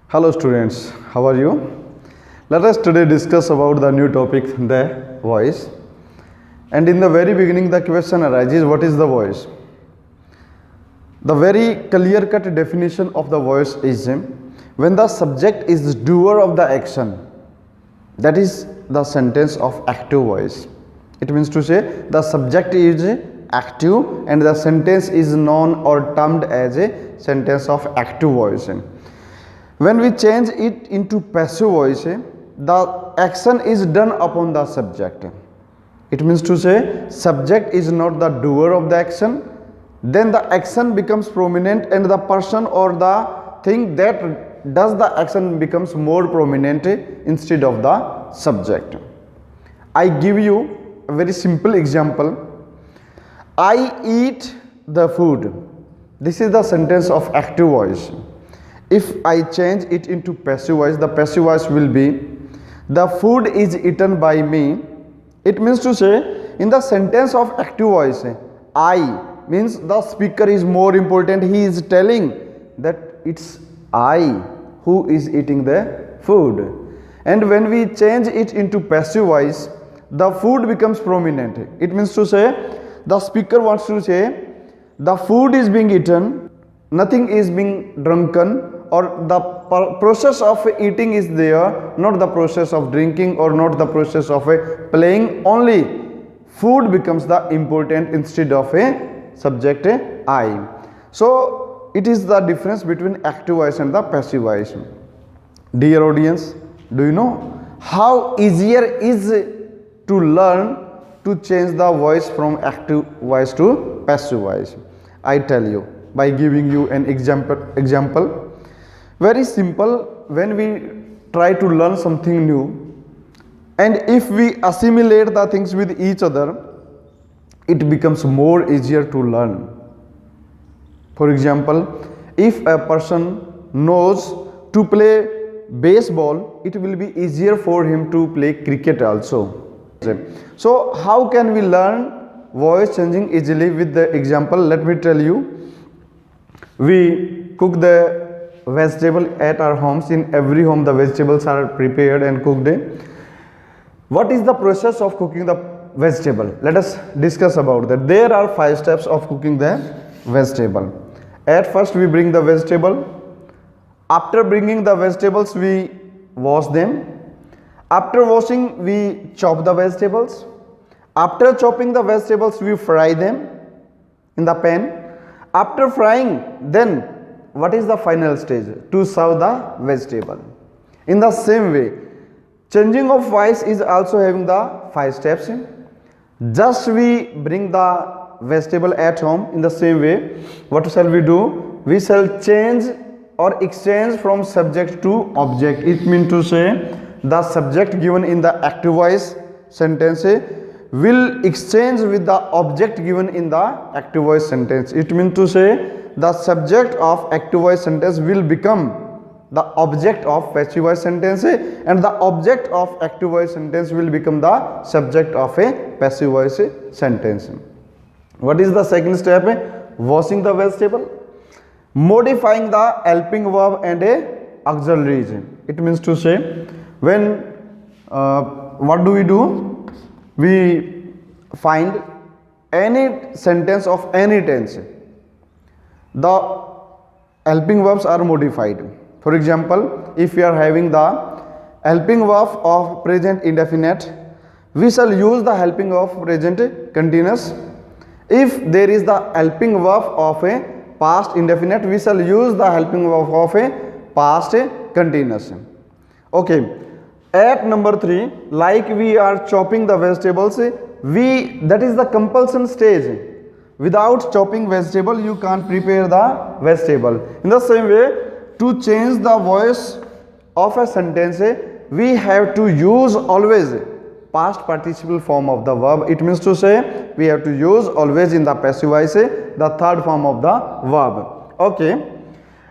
Hello students, how are you? Let us today discuss about the new topic, the voice. And in the very beginning the question arises, what is the voice? The very clear-cut definition of the voice is when the subject is doer of the action, that is the sentence of active voice. It means to say the subject is active and the sentence is known or termed as a sentence of active voice. When we change it into passive voice, the action is done upon the subject. It means to say subject is not the doer of the action, then the action becomes prominent and the person or the thing that does the action becomes more prominent instead of the subject. I give you a very simple example. I eat the food. This is the sentence of active voice. If I change it into passive voice, the passive voice will be the food is eaten by me. It means to say in the sentence of active voice, I means the speaker is more important. He is telling that it's I who is eating the food. And when we change it into passive voice, the food becomes prominent. It means to say the speaker wants to say the food is being eaten, nothing is being drunken, or the process of eating is there, not the process of drinking or not the process of playing. Only food becomes the important instead of a subject I. So it is the difference between active voice and the passive voice. Dear audience, do you know how easier is to learn to change the voice from active voice to passive voice? I tell you by giving you an example. Very simple. When we try to learn something new, and if we assimilate the things with each other, it becomes more easier to learn. For example, if a person knows to play baseball, it will be easier for him to play cricket also. So how can we learn voice changing easily? With the example, let me tell you. We cook the vegetable at our homes. In every home the vegetables are prepared and cooked. What is the process of cooking the vegetable? Let us discuss about that. There are 5 steps of cooking the vegetable. At first we bring the vegetable. After bringing the vegetables we wash them. After washing we chop the vegetables. After chopping the vegetables we fry them in the pan. After frying, then what is the final stage? To serve the vegetable. In the same way, changing of voice is also having the 5 steps. Just we bring the vegetable at home. In the same way, what shall we do? We shall change or exchange from subject to object. It means to say the subject given in the active voice sentence will exchange with the object given in the active voice sentence. It means to say the subject of active voice sentence will become the object of passive voice sentence, and the object of active voice sentence will become the subject of a passive voice sentence. What is the second step? Washing the vegetable. Modifying the helping verb and a auxiliaries. It means to say when what do? We find any sentence of any tense, the helping verbs are modified. For example, if we are having the helping verb of present indefinite, we shall use the helping verb of present continuous. If there is the helping verb of a past indefinite, we shall use the helping verb of a past continuous. Okay. At number 3, like we are chopping the vegetables, that is the compulsion stage. Without chopping vegetable, you can't prepare the vegetable. In the same way, to change the voice of a sentence, we have to use always past participle form of the verb. It means to say we have to use always in the passive voice the third form of the verb. Okay.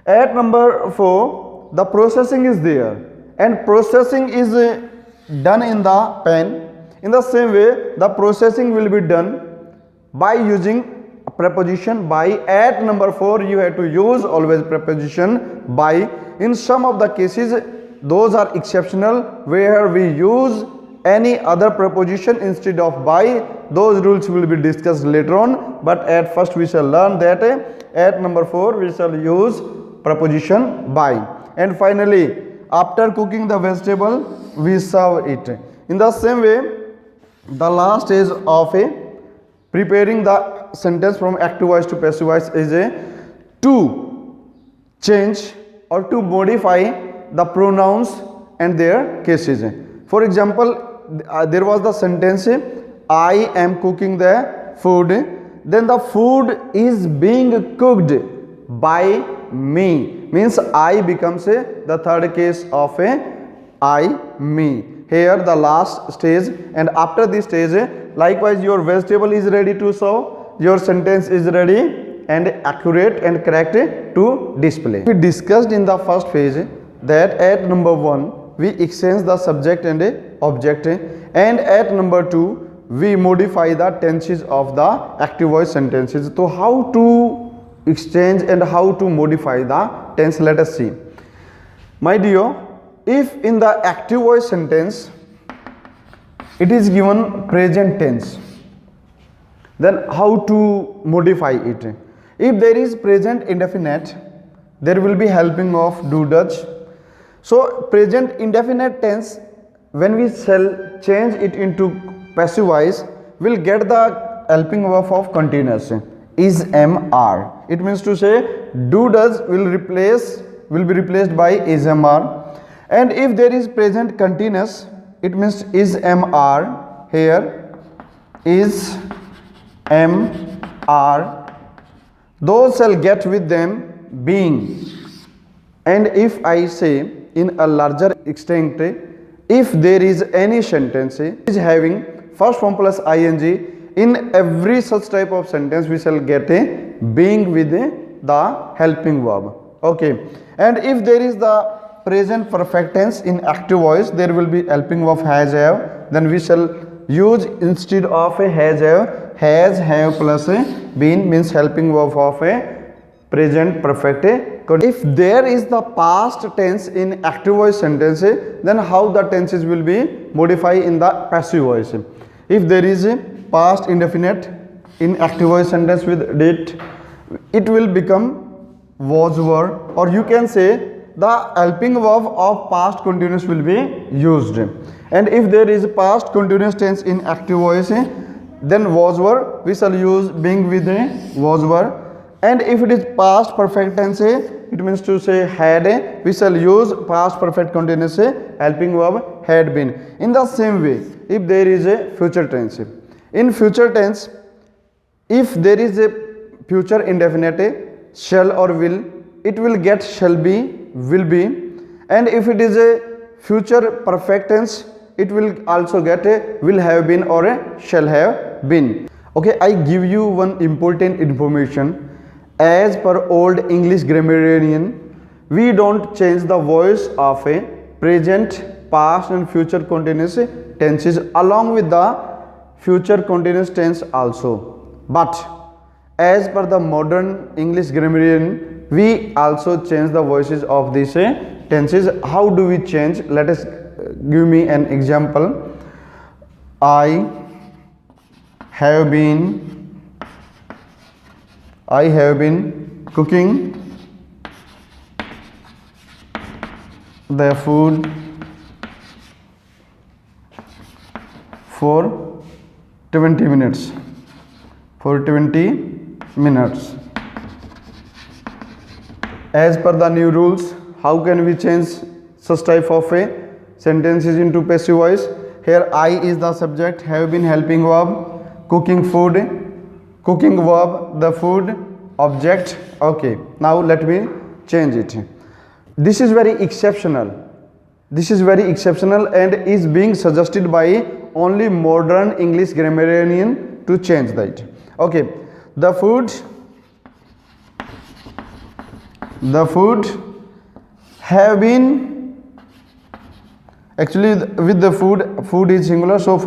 At number 4, the processing is there. And processing is done in the pen. In the same way, the processing will be done by using preposition by. At number 4 you have to use always preposition by. In some of the cases those are exceptional where we use any other preposition instead of by. Those rules will be discussed later on, but at first we shall learn that at number 4 we shall use preposition by. And finally, after cooking the vegetable we serve it. In the same way, the last stage of preparing the sentence from active voice to passive voice is to change or to modify the pronouns and their cases. For example, there was the sentence, I am cooking the food, then the food is being cooked by me, means I becomes the third case of I, me. Here the last stage, and after this stage likewise your vegetable is ready to serve, your sentence is ready and accurate and correct to display. We discussed in the first phase that at number 1 we exchange the subject and object, and at number 2 we modify the tenses of the active voice sentences. So how to exchange and how to modify the tense, let us see. My dear, if in the active voice sentence it is given present tense, then how to modify it? If there is present indefinite, there will be helping of do does. So present indefinite tense, when we shall change it into passive voice, we'll get the helping verb of continuous, is, am, are. It means to say do does will be replaced by is, am, are. And if there is present continuous, it means is, am, are. Here is, am, are, those shall get with them being. And if I say in a larger extent, if there is any sentence is having first form plus ing, in every such type of sentence we shall get a being with the helping verb. Okay, and if there is the present perfect tense in active voice, there will be helping verb has, have, then we shall use instead of a has, have plus a been, means helping verb of a present perfect. If there is the past tense in active voice sentence, then how the tenses will be modified in the passive voice. If there is a past indefinite in active voice sentence with did, it will become was, were, or you can say the helping verb of past continuous will be used. And if there is past continuous tense in active voice, then was, were, we shall use being with a was, were. And if it is past perfect tense, it means to say had, we shall use past perfect continuous helping verb had been. In the same way, if there is a future tense, in future tense, if there is a future indefinite shall or will, it will get shall be, will be. And if it is a future perfect tense, it will also get a will have been or a shall have been. Okay, I give you one important information. As per old English grammarian, we don't change the voice of a present, past and future continuous tenses along with the future continuous tense also. But as per the modern English grammarian, we also change the voices of these tenses. How do we change? Let us give me an example. I have been cooking the food for 20 minutes. As per the new rules, how can we change such type of a sentences into passive voice? Here I is the subject, have been helping verb, cooking verb, the food, object. Okay, now let me change it. This is very exceptional and is being suggested by only modern English grammarian to change that. Okay, the food have been, actually with the food is singular, so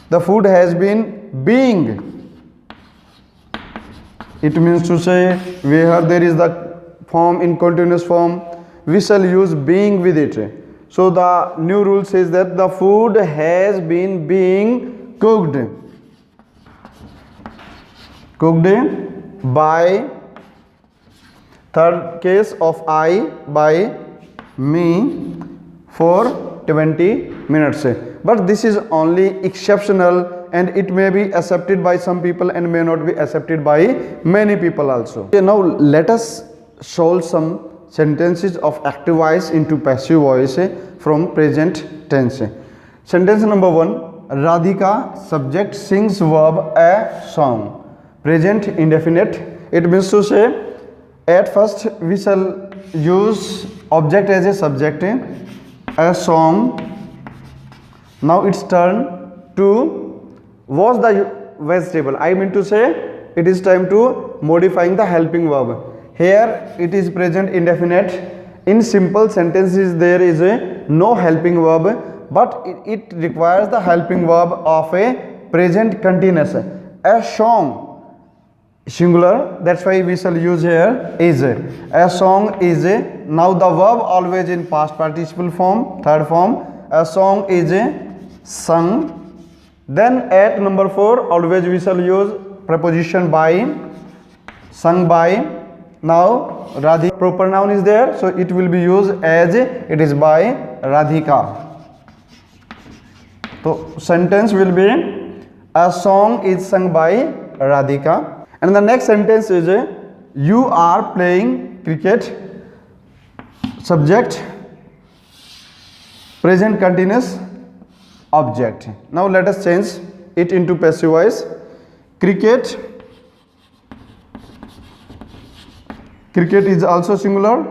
the food has been being. It means to say where there is the form in continuous form, we shall use being with it. So the new rule says that the food has been being cooked by, third case of I, by me for 20 minutes. But this is only exceptional and it may be accepted by some people and may not be accepted by many people also. Okay, now let us solve some sentences of active voice into passive voice from present tense. Sentence number 1, Radhika subject sings verb a song. Present indefinite. It means to say at first we shall use object as a subject, a song. Now it's turn to was the vegetable. I mean to say it is time to modifying the helping verb. Here it is present indefinite. In simple sentences there is a no helping verb, but it requires the helping verb of a present continuous. A song, singular, that's why we shall use here is. A song is. Now the verb always in past participle form, third form. A song is sung. Then at number 4 always we shall use preposition by, sung by. Now Radhika proper noun is there, so it will be used as it is by Radhika. So sentence will be a song is sung by Radhika. And the next sentence is you are playing cricket. Subject present continuous object. Now let us change it into passive voice. Cricket. Cricket is also singular.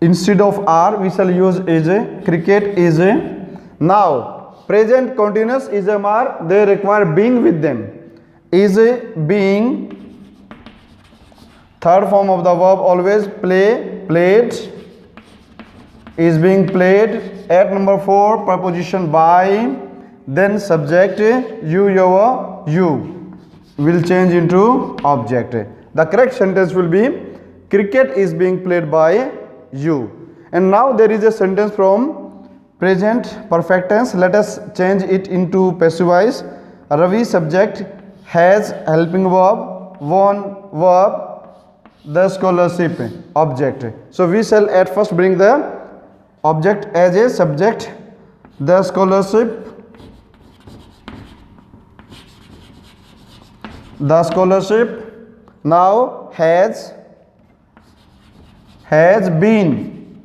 Instead of are we shall use is. Cricket is. Now present continuous is are, they require being with them. Is being. Third form of the verb always play, played. Is being played. At number 4 preposition by, then subject you, your, you will change into object. The correct sentence will be cricket is being played by you. And now there is a sentence from present perfect tense. Let us change it into passive voice. Ravi subject has helping verb, won verb, the scholarship object. So we shall at first bring the object as a subject, the scholarship, now has been,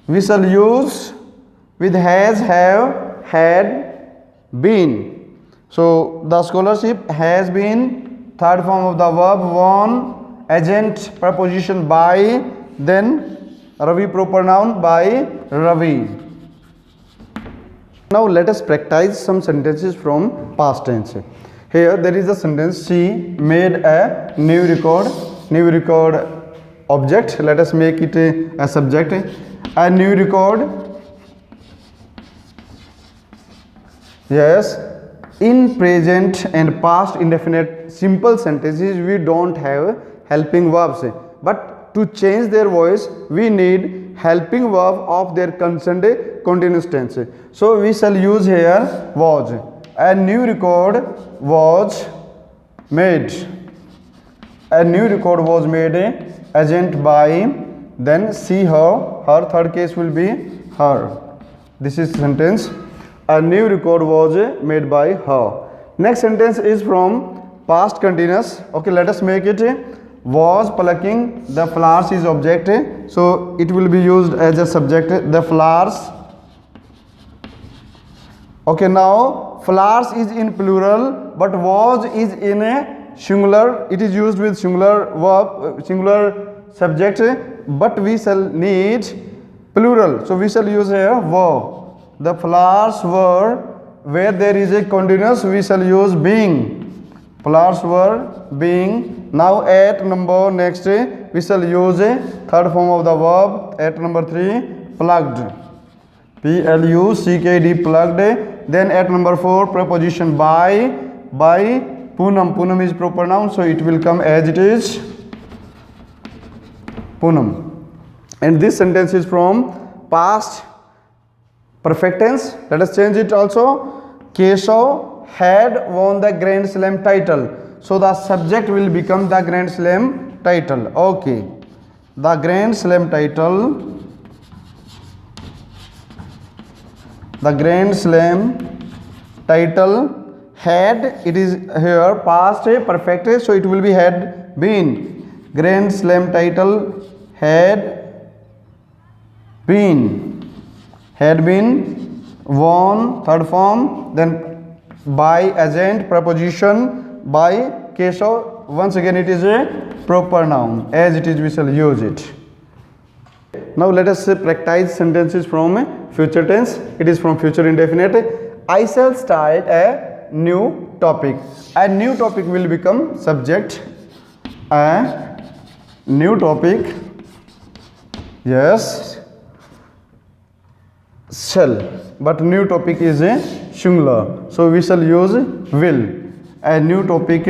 we shall use with has, have, had, been. So the scholarship has been, third form of the verb won, agent preposition by, then Ravi proper noun by Ravi. Now let us practice some sentences from past tense. Here there is a sentence, she made a new record object. Let us make it a subject. A new record. Yes, in present and past indefinite simple sentences we don't have helping verbs, but to change their voice we need helping verb of their concerned continuous tense. So we shall use here was. A new record was made. A new record was made agent by, then she, her third case will be her. This is sentence. A new record was made by her. Next sentence is from past continuous. Okay, let us make it was plucking the flowers is object, so it will be used as a subject, the flowers. Okay, now flowers is in plural but was is in a singular. It is used with singular verb, singular subject, but we shall need plural, so we shall use here were. The flowers were, where there is a continuous we shall use being. Flowers were being. Now at number next we shall use a third form of the verb at number 3 plugged, plucked. Then at number 4 preposition by by Poonam. Poonam is proper noun, so it will come as it is Poonam. And this sentence is from past perfect tense. Let us change it also. Keshav had won the Grand Slam title. So the subject will become the Grand Slam title. Okay. The Grand Slam title. The Grand Slam title had, it is here past perfect, so it will be had been. Grand Slam title had been won, third form, then by agent, preposition by Keshav. Once again it is a proper noun, as it is we shall use it. Now let us practice sentences from future tense. It is from future indefinite. I shall start a new topic. A new topic will become subject. A new topic, yes, shall, but new topic is a singular, so we shall use will. A new topic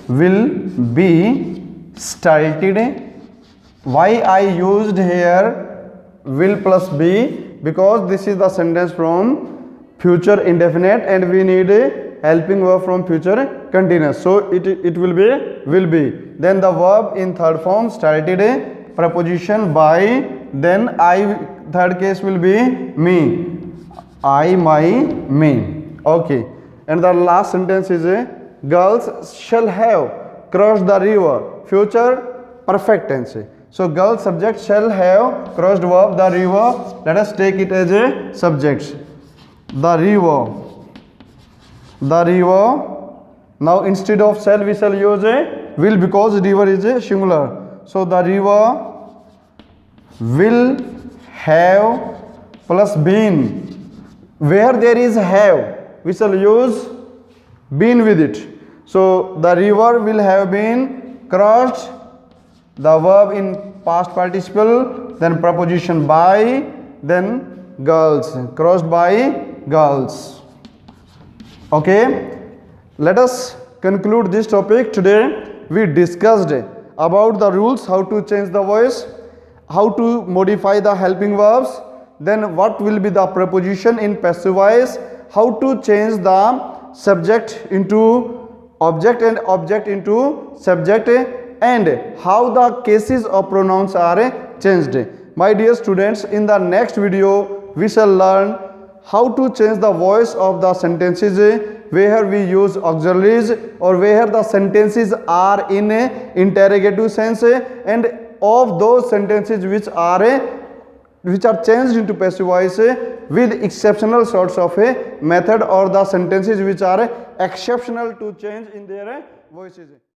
will be started. Why I used here will plus be? Because this is the sentence from future indefinite and we need a helping verb from future continuous, so it will be. Then the verb in third form started, preposition by, then I, third case will be me, I, my, me. Okay. And the last sentence is girls shall have crossed the river, future perfect tense. So girls subject, shall have crossed verb the river. Let us take it as a subject. The river. Now instead of shall we shall use a will, because river is a singular. So the river will have plus been. Where there is have, we shall use been with it. So the river will have been crossed, the verb in past participle, then preposition by, then girls, crossed by girls. Okay, let us conclude this topic. Today we discussed about the rules, how to change the voice, how to modify the helping verbs, then what will be the preposition in passive voice, how to change the subject into object and object into subject, and how the cases of pronouns are changed. My dear students, in the next video we shall learn how to change the voice of the sentences where we use auxiliaries or where the sentences are in interrogative sense, and of those sentences which are changed into passive voice with exceptional sorts of a method, or the sentences which are exceptional to change in their voices.